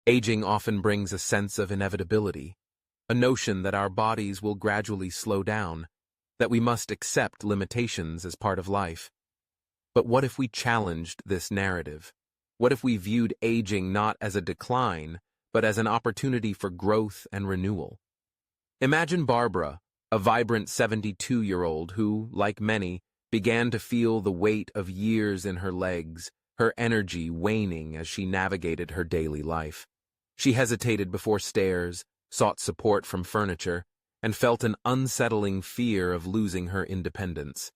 Aging often brings a sense of inevitability, a notion that our bodies will gradually slow down, that we must accept limitations as part of life. But what if we challenged this narrative? What if we viewed aging not as a decline, but as an opportunity for growth and renewal? Imagine Barbara, a vibrant 72-year-old who, like many, began to feel the weight of years in her legs, her energy waning as she navigated her daily life. She hesitated before stairs, sought support from furniture, and felt an unsettling fear of losing her independence.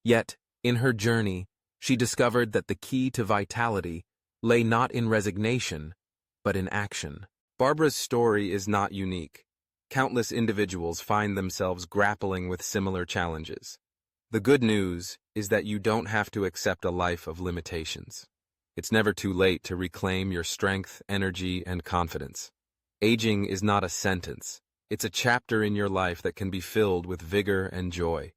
Yet, in her journey, she discovered that the key to vitality lay not in resignation, but in action. Barbara's story is not unique. Countless individuals find themselves grappling with similar challenges. The good news is that you don't have to accept a life of limitations. It's never too late to reclaim your strength, energy, and confidence. Aging is not a sentence. It's a chapter in your life that can be filled with vigor and joy.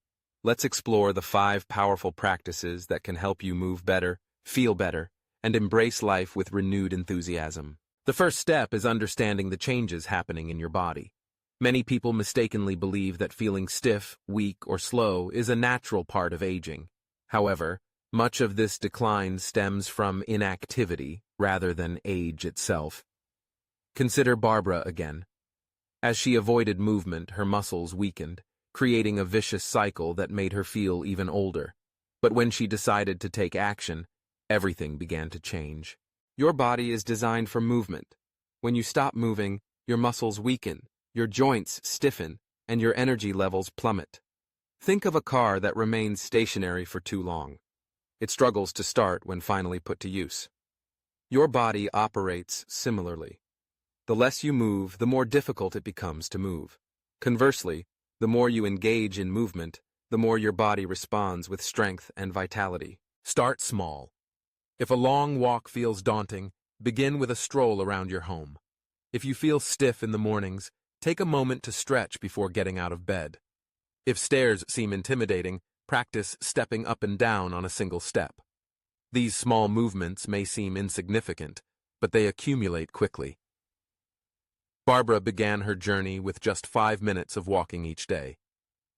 Let's explore the 5 powerful practices that can help you move better, feel better, and embrace life with renewed enthusiasm. The first step is understanding the changes happening in your body. Many people mistakenly believe that feeling stiff, weak, or slow is a natural part of aging. However, much of this decline stems from inactivity rather than age itself. Consider Barbara again. As she avoided movement, her muscles weakened, creating a vicious cycle that made her feel even older. But when she decided to take action, everything began to change. Your body is designed for movement. When you stop moving, your muscles weaken, your joints stiffen, and your energy levels plummet. Think of a car that remains stationary for too long. It struggles to start when finally put to use. Your body operates similarly. The less you move, the more difficult it becomes to move. Conversely, the more you engage in movement, the more your body responds with strength and vitality. Start small. If a long walk feels daunting, begin with a stroll around your home. If you feel stiff in the mornings, take a moment to stretch before getting out of bed. If stairs seem intimidating, practice stepping up and down on a single step. These small movements may seem insignificant, but they accumulate quickly. Barbara began her journey with just 5 minutes of walking each day.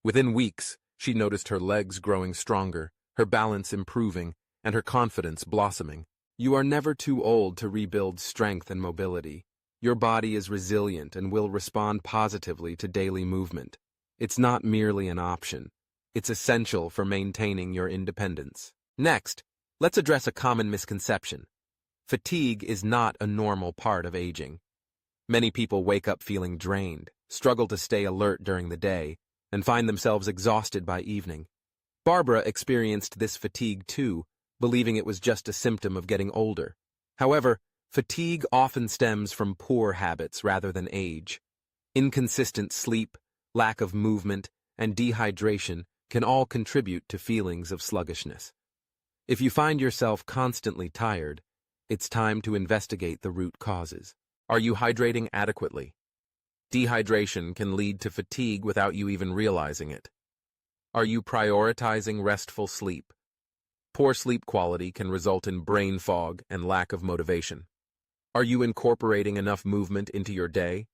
Within weeks, she noticed her legs growing stronger, her balance improving, and her confidence blossoming. You are never too old to rebuild strength and mobility. Your body is resilient and will respond positively to daily movement. It's not merely an option. It's essential for maintaining your independence. Next, let's address a common misconception. Fatigue is not a normal part of aging. Many people wake up feeling drained, struggle to stay alert during the day, and find themselves exhausted by evening. Barbara experienced this fatigue too, believing it was just a symptom of getting older. However, fatigue often stems from poor habits rather than age. Inconsistent sleep, lack of movement, and dehydration can all contribute to feelings of sluggishness. If you find yourself constantly tired, it's time to investigate the root causes. Are you hydrating adequately? Dehydration can lead to fatigue without you even realizing it. Are you prioritizing restful sleep? Poor sleep quality can result in brain fog and lack of motivation. Are you incorporating enough movement into your day?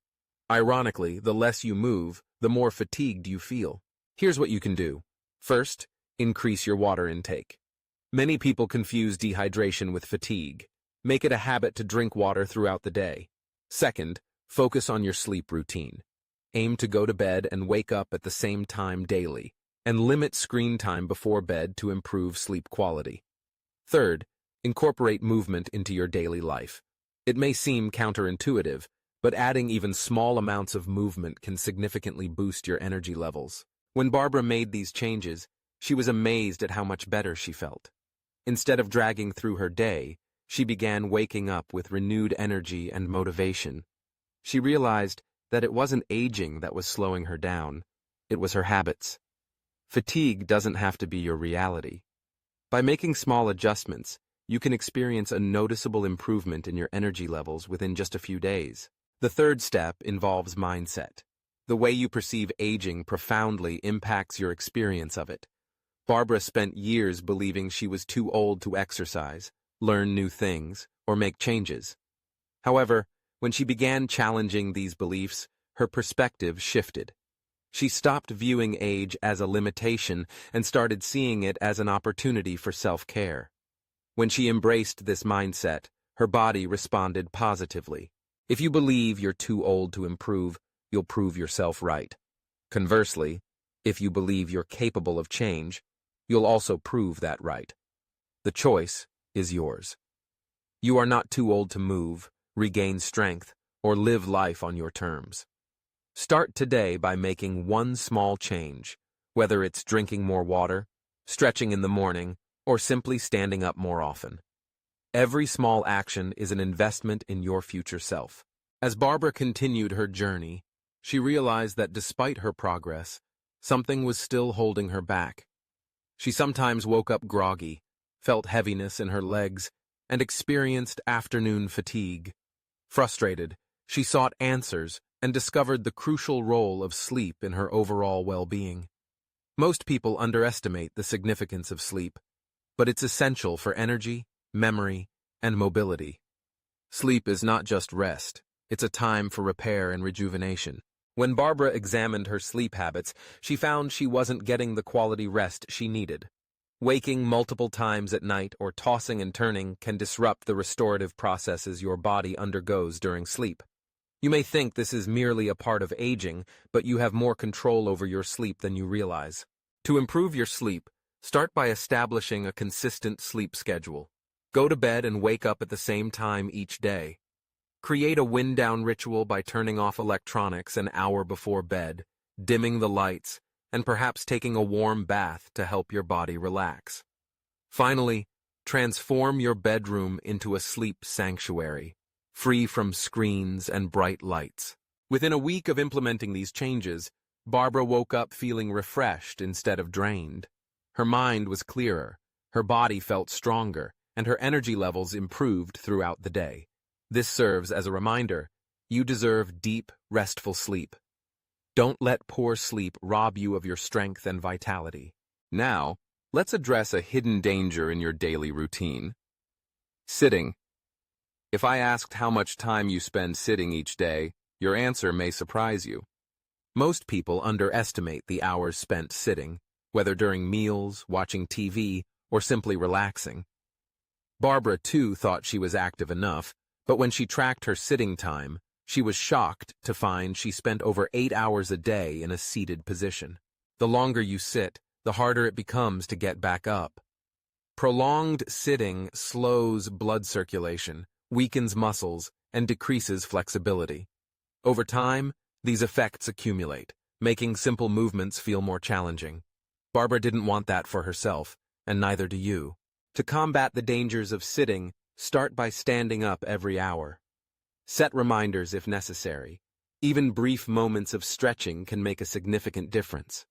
Ironically, the less you move, the more fatigued you feel. Here's what you can do. First, increase your water intake. Many people confuse dehydration with fatigue. Make it a habit to drink water throughout the day. Second, focus on your sleep routine. Aim to go to bed and wake up at the same time daily, and limit screen time before bed to improve sleep quality. Third, incorporate movement into your daily life. It may seem counterintuitive, but adding even small amounts of movement can significantly boost your energy levels. When Barbara made these changes, she was amazed at how much better she felt. Instead of dragging through her day, she began waking up with renewed energy and motivation. She realized that it wasn't aging that was slowing her down, it was her habits. Fatigue doesn't have to be your reality. By making small adjustments, you can experience a noticeable improvement in your energy levels within just a few days. The third step involves mindset. The way you perceive aging profoundly impacts your experience of it. Barbara spent years believing she was too old to exercise, learn new things, or make changes. However, When she began challenging these beliefs, her perspective shifted. She stopped viewing age as a limitation and started seeing it as an opportunity for self-care. When she embraced this mindset, her body responded positively. If you believe you're too old to improve, you'll prove yourself right. Conversely, if you believe you're capable of change, you'll also prove that right. The choice is yours. You are not too old to move, regain strength, or live life on your terms. Start today by making one small change, whether it's drinking more water, stretching in the morning, or simply standing up more often. Every small action is an investment in your future self. As Barbara continued her journey, she realized that despite her progress, something was still holding her back. She sometimes woke up groggy, felt heaviness in her legs, and experienced afternoon fatigue. Frustrated, she sought answers and discovered the crucial role of sleep in her overall well-being. Most people underestimate the significance of sleep, but it's essential for energy, memory, and mobility. Sleep is not just rest, it's a time for repair and rejuvenation. When Barbara examined her sleep habits, she found she wasn't getting the quality rest she needed. Waking multiple times at night or tossing and turning can disrupt the restorative processes your body undergoes during sleep. You may think this is merely a part of aging, but you have more control over your sleep than you realize. To improve your sleep, start by establishing a consistent sleep schedule. Go to bed and wake up at the same time each day. Create a wind-down ritual by turning off electronics an hour before bed, dimming the lights, and perhaps taking a warm bath to help your body relax. Finally, transform your bedroom into a sleep sanctuary, free from screens and bright lights. Within a week of implementing these changes, Barbara woke up feeling refreshed instead of drained. Her mind was clearer, her body felt stronger, and her energy levels improved throughout the day. This serves as a reminder, you deserve deep, restful sleep. Don't let poor sleep rob you of your strength and vitality. Now, let's address a hidden danger in your daily routine. Sitting. If I asked how much time you spend sitting each day, your answer may surprise you. Most people underestimate the hours spent sitting, whether during meals, watching TV, or simply relaxing. Barbara, too, thought she was active enough, but when she tracked her sitting time, she was shocked to find she spent over 8 hours a day in a seated position. The longer you sit, the harder it becomes to get back up. Prolonged sitting slows blood circulation, weakens muscles, and decreases flexibility. Over time, these effects accumulate, making simple movements feel more challenging. Barbara didn't want that for herself, and neither do you. To combat the dangers of sitting, start by standing up every hour. Set reminders if necessary. Even brief moments of stretching can make a significant difference.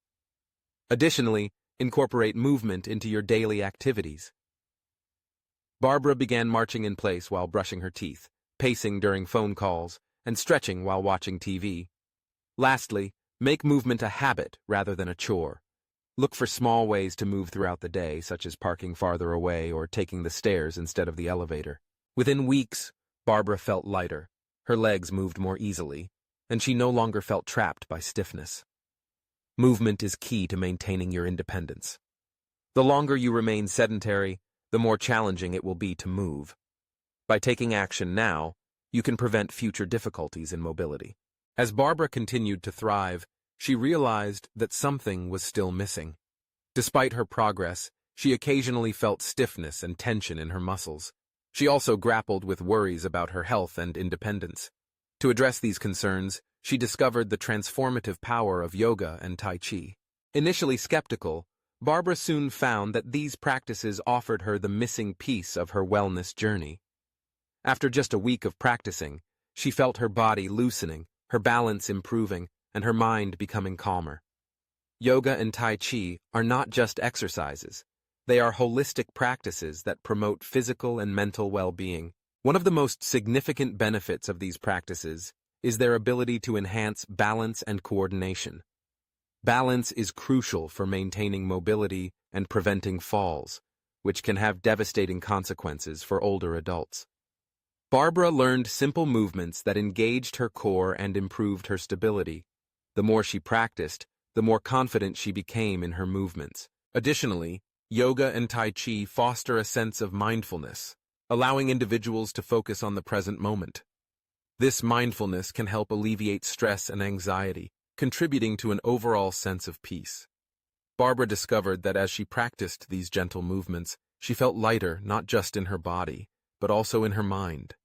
Additionally, incorporate movement into your daily activities. Barbara began marching in place while brushing her teeth, pacing during phone calls, and stretching while watching TV. Lastly, make movement a habit rather than a chore. Look for small ways to move throughout the day, such as parking farther away or taking the stairs instead of the elevator. Within weeks, Barbara felt lighter, her legs moved more easily, and she no longer felt trapped by stiffness. Movement is key to maintaining your independence. The longer you remain sedentary, the more challenging it will be to move. By taking action now, you can prevent future difficulties in mobility. As Barbara continued to thrive, she realized that something was still missing. Despite her progress, she occasionally felt stiffness and tension in her muscles. She also grappled with worries about her health and independence. To address these concerns, she discovered the transformative power of yoga and Tai Chi. Initially skeptical, Barbara soon found that these practices offered her the missing piece of her wellness journey. After just a week of practicing, she felt her body loosening, her balance improving, and her mind becoming calmer. Yoga and Tai Chi are not just exercises. They are holistic practices that promote physical and mental well-being. One of the most significant benefits of these practices is their ability to enhance balance and coordination. Balance is crucial for maintaining mobility and preventing falls, which can have devastating consequences for older adults. Barbara learned simple movements that engaged her core and improved her stability. The more she practiced, the more confident she became in her movements. Additionally, yoga and Tai Chi foster a sense of mindfulness, allowing individuals to focus on the present moment. This mindfulness can help alleviate stress and anxiety, contributing to an overall sense of peace. Barbara discovered that as she practiced these gentle movements, she felt lighter not just in her body, but also in her mind.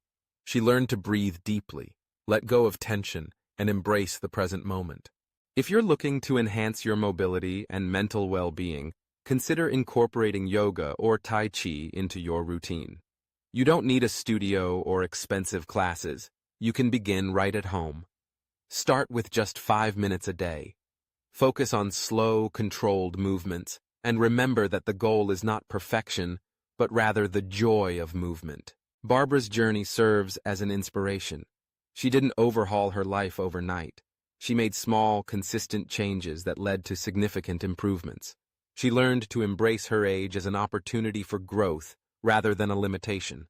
She learned to breathe deeply, let go of tension, and embrace the present moment. If you're looking to enhance your mobility and mental well-being, consider incorporating yoga or Tai Chi into your routine. You don't need a studio or expensive classes. You can begin right at home. Start with just 5 minutes a day. Focus on slow, controlled movements, and remember that the goal is not perfection, but rather the joy of movement. Barbara's journey serves as an inspiration. She didn't overhaul her life overnight. She made small, consistent changes that led to significant improvements. She learned to embrace her age as an opportunity for growth rather than a limitation.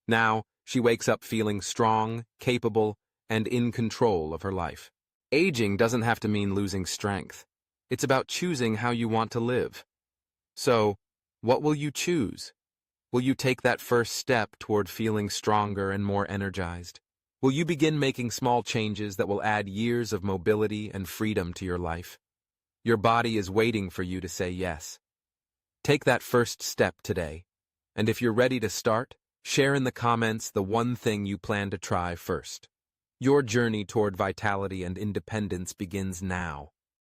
Now, she wakes up feeling strong, capable, and in control of her life. Aging doesn't have to mean losing strength. It's about choosing how you want to live. So, what will you choose? Will you take that first step toward feeling stronger and more energized? Will you begin making small changes that will add years of mobility and freedom to your life? Your body is waiting for you to say yes. Take that first step today. And if you're ready to start, share in the comments the one thing you plan to try first. Your journey toward vitality and independence begins now.